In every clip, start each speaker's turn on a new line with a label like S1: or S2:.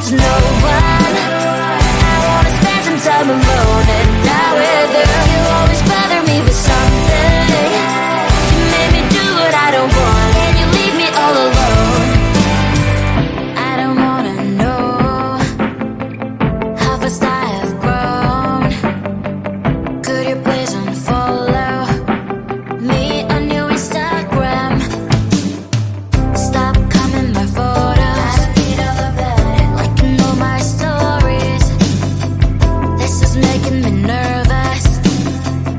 S1: belong to no one. I wanna spend some time alone and not with you. You always bother me with something. You made me do what I don't want, and you leave me all alone. I don't wanna know how fast I have grown. Could you please unfollow me on your Instagram? Stop coming my photos. I need all of that, liking all my stories. This is making me nervous.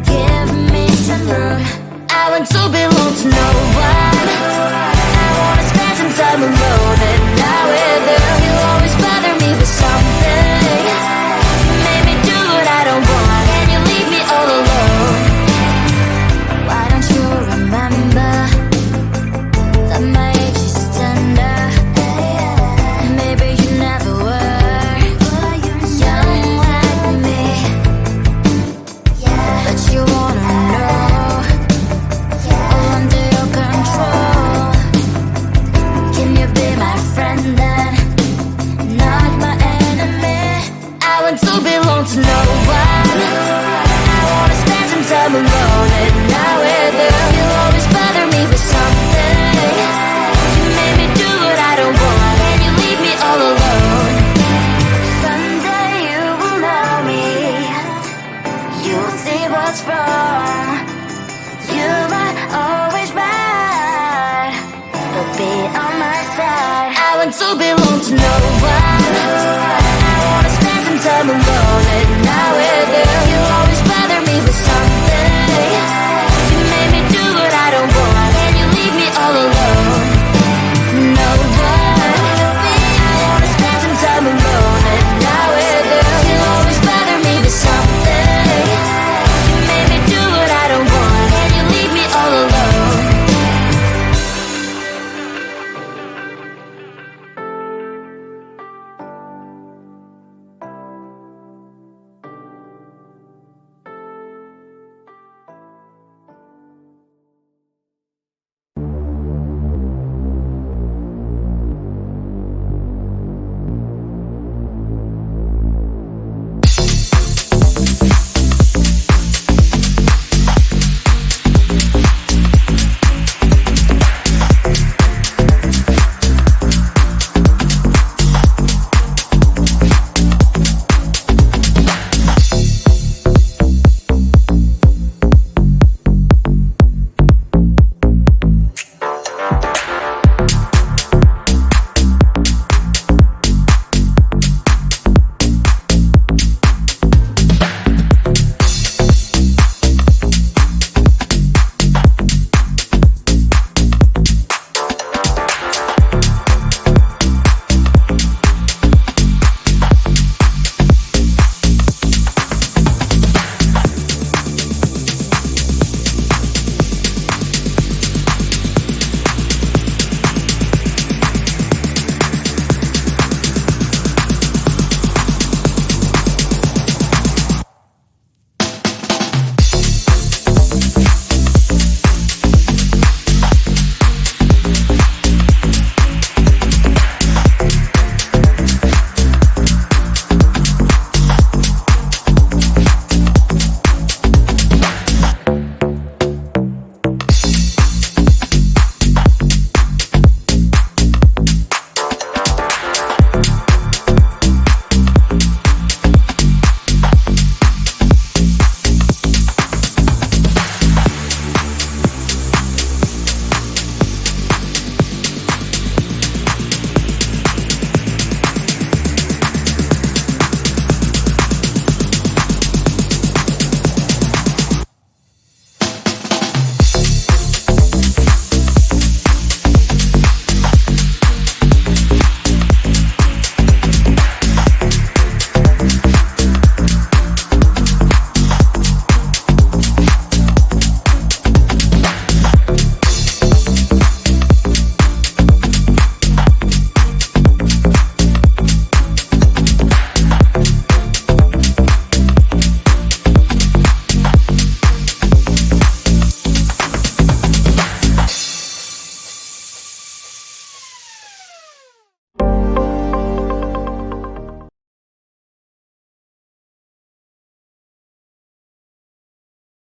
S1: Give me some room. I want to belong to no one. I wanna spend some time alone and not with you. You always bother me with something. You made me do what I don't want, and you leave me all alone. Why don't you remember that my age is tender? Maybe you never were young like me, but you wanna know all under your control. Can you be my friend then, not my enemy? I want to belong to no one. I wanna spend some time alone and not with you. You always bother me with something. You made me do what I don't want, and you leave me all alone. Someday you will know me. You'll see what's wrong. You are always right, but be on my side. I want to belong